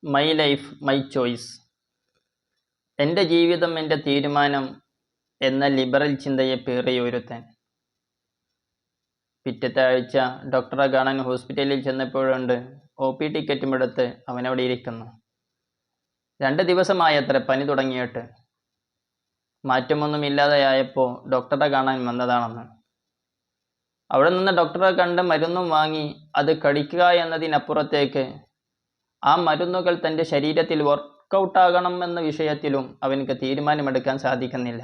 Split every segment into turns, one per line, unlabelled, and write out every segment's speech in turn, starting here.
My life my choice, എൻ്റെ ജീവിതം എൻ്റെ തീരുമാനം എന്ന ലിബറൽ ചിന്തയെ പേറിയൊരുത്തൻ. പിറ്റത്തെ ആഴ്ച ഡോക്ടറെ കാണാൻ ഹോസ്പിറ്റലിൽ ചെന്നപ്പോഴുണ്ട് OP ടിക്കറ്റും എടുത്ത് അവനവിടെ ഇരിക്കുന്നു. 2 ദിവസമായത്ര പനി തുടങ്ങിയിട്ട്. മാറ്റമൊന്നുമില്ലാതെയായപ്പോൾ ഡോക്ടറെ കാണാൻ വന്നതാണെന്ന്. അവിടെ നിന്ന് ഡോക്ടറെ കണ്ട് മരുന്നും വാങ്ങി അത് കഴിക്കുക എന്നതിനപ്പുറത്തേക്ക് ആ മരുന്നുകൾ തൻ്റെ ശരീരത്തിൽ വർക്കൗട്ടാകണം എന്ന വിഷയത്തിലും അവനക്ക് തീരുമാനമെടുക്കാൻ സാധിക്കുന്നില്ല.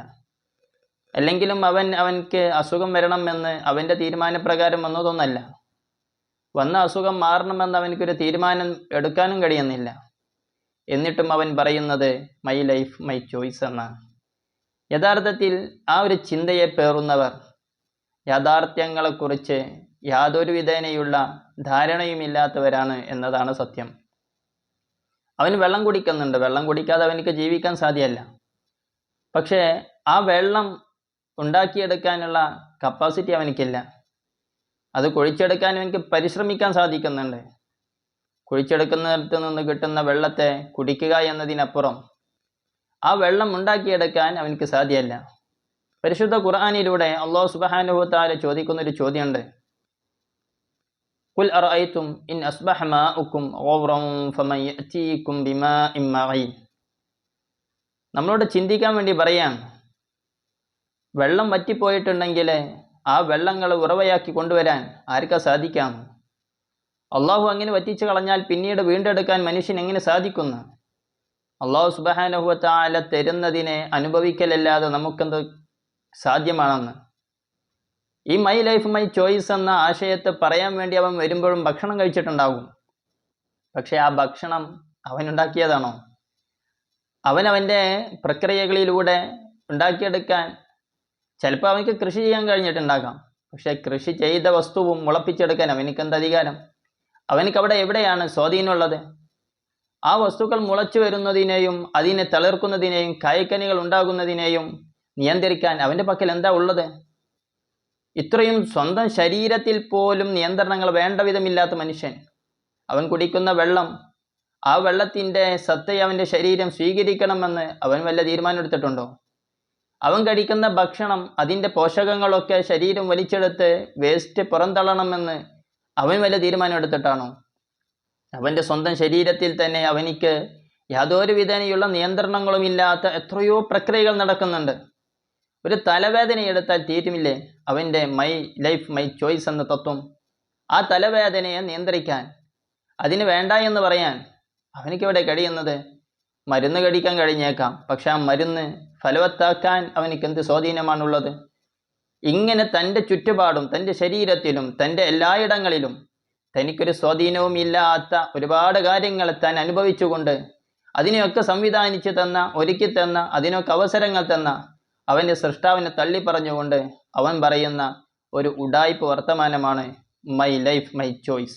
അല്ലെങ്കിലും അവനക്ക് അസുഖം വരണമെന്ന് അവൻ്റെ തീരുമാനപ്രകാരം വന്നതൊന്നല്ല. വന്ന അസുഖം മാറണമെന്ന് അവനക്കൊരു തീരുമാനം എടുക്കാനും കഴിയുന്നില്ല. എന്നിട്ടും അവൻ പറയുന്നത് മൈ ലൈഫ് മൈ ചോയ്സ് എന്നാണ്. യഥാർത്ഥത്തിൽ ആ ഒരു ചിന്തയെ പേറുന്നവർ യാഥാർത്ഥ്യങ്ങളെക്കുറിച്ച് യാതൊരു വിധേനയുള്ള ധാരണയുമില്ലാത്തവരാണ് എന്നതാണ് സത്യം. അവൻ വെള്ളം കുടിക്കുന്നുണ്ട്. വെള്ളം കുടിക്കാതെ അവനക്ക് ജീവിക്കാൻ സാധ്യമല്ല. പക്ഷേ ആ വെള്ളം ഉണ്ടാക്കിയെടുക്കാനുള്ള കപ്പാസിറ്റി അവനക്കില്ല. അത് കുഴിച്ചെടുക്കാൻ അവനക്ക് പരിശ്രമിക്കാൻ സാധിക്കുന്നുണ്ട്. കുഴിച്ചെടുക്കുന്നിടത്ത് നിന്ന് കിട്ടുന്ന വെള്ളത്തെ കുടിക്കുക എന്നതിനപ്പുറം ആ വെള്ളം ഉണ്ടാക്കിയെടുക്കാൻ അവനക്ക് സാധ്യമല്ല. പരിശുദ്ധ ഖുർആനിലൂടെ അല്ലാഹു സുബ്ഹാനഹു വ തആല ചോദിക്കുന്നൊരു ചോദ്യമുണ്ട്. ഖുൽ അറഅയ്തും ഇൻ അസ്ബഹ മാഉകും ഗൗറൻ ഫമൻ യഅതീകും ബിമാഇൻ മഈൻ. നമ്മളോട് ചിന്തിക്കാൻ വേണ്ടി പറയാണ്, വെള്ളം വറ്റിപ്പോയിട്ടുണ്ടെങ്കിൽ ആ വെള്ളങ്ങൾ ഉറവയാക്കി കൊണ്ടുവരാൻ ആർക്കാ സാധിക്കാം? അള്ളാഹു അങ്ങനെ വറ്റിച്ചു കളഞ്ഞാൽ പിന്നീട് വീണ്ടെടുക്കാൻ മനുഷ്യൻ എങ്ങനെ സാധിക്കുന്നു? അല്ലാഹു സുബ്ഹാനഹു വ തആല തരുന്നതിനെ അനുഭവിക്കലല്ലാതെ നമുക്കെന്ത് സാധ്യമാണെന്ന്. ഈ മൈ ലൈഫ് മൈ ചോയ്സ് എന്ന ആശയത്തെ പറയാൻ വേണ്ടി അവൻ വരുമ്പോഴും ഭക്ഷണം കഴിച്ചിട്ടുണ്ടാകും. പക്ഷെ ആ ഭക്ഷണം അവനുണ്ടാക്കിയതാണോ? അവൻ്റെ പ്രക്രിയകളിലൂടെ ഉണ്ടാക്കിയെടുക്കാൻ ചിലപ്പോൾ അവനക്ക് കൃഷി ചെയ്യാൻ കഴിഞ്ഞിട്ടുണ്ടാകാം. പക്ഷെ കൃഷി ചെയ്ത വസ്തുവും മുളപ്പിച്ചെടുക്കാൻ അവനക്കെന്ത് അധികാരം? അവനക്കവിടെ എവിടെയാണ് സ്വാധീനമുള്ളത്? ആ വസ്തുക്കൾ മുളച്ചു വരുന്നതിനെയും അതിനെ തളിർക്കുന്നതിനെയും കായ്ക്കനികൾ ഉണ്ടാകുന്നതിനെയും നിയന്ത്രിക്കാൻ അവൻ്റെ പക്കൽ എന്താ ഉള്ളത്? ഇത്രയും സ്വന്തം ശരീരത്തിൽ പോലും നിയന്ത്രണങ്ങൾ വേണ്ട വിധമില്ലാത്ത മനുഷ്യൻ, അവൻ കുടിക്കുന്ന വെള്ളം, ആ വെള്ളത്തിൻ്റെ സത്തയെ അവൻ്റെ ശരീരം സ്വീകരിക്കണമെന്ന് അവൻ വല്ല തീരുമാനം എടുത്തിട്ടുണ്ടോ? അവൻ കഴിക്കുന്ന ഭക്ഷണം, അതിൻ്റെ പോഷകങ്ങളൊക്കെ ശരീരം വലിച്ചെടുത്ത് വേസ്റ്റ് പുറന്തള്ളണമെന്ന് അവൻ വല്ല തീരുമാനം എടുത്തിട്ടാണോ? അവൻ്റെ സ്വന്തം ശരീരത്തിൽ തന്നെ അവനിക്ക് യാതൊരു വിധേനയുള്ള നിയന്ത്രണങ്ങളുമില്ലാത്ത എത്രയോ പ്രക്രിയകൾ നടക്കുന്നുണ്ട്. ഒരു തലവേദന എടുത്താൽ തീരുമില്ലേ അവൻ്റെ മൈ ലൈഫ് മൈ ചോയ്സ് എന്ന തത്വം? ആ തലവേദനയെ നിയന്ത്രിക്കാൻ, അതിന് വേണ്ട എന്ന് പറയാൻ അവനിക്കെവിടെ കഴിയുന്നത്? മരുന്ന് കഴിക്കാൻ കഴിഞ്ഞേക്കാം, പക്ഷെ ആ മരുന്ന് ഫലവത്താക്കാൻ അവനിക്ക് എന്ത് സ്വാധീനമാണുള്ളത്? ഇങ്ങനെ തൻ്റെ ചുറ്റുപാടും തൻ്റെ ശരീരത്തിലും തൻ്റെ എല്ലായിടങ്ങളിലും തനിക്കൊരു സ്വാധീനവും ഇല്ലാത്ത ഒരുപാട് കാര്യങ്ങൾ താൻ അനുഭവിച്ചുകൊണ്ട് അതിനെയൊക്കെ സംവിധാനിച്ച് തന്ന, ഒരുക്കി തന്ന, അതിനൊക്കെ അവസരങ്ങൾ തന്ന അവൻ്റെ സൃഷ്ടാവിനെ തള്ളി പറഞ്ഞുകൊണ്ട് അവൻ പറയുന്ന ഒരു ഉഡായിപ്പ് വർത്തമാനമാണ് മൈ ലൈഫ് മൈ ചോയ്സ്.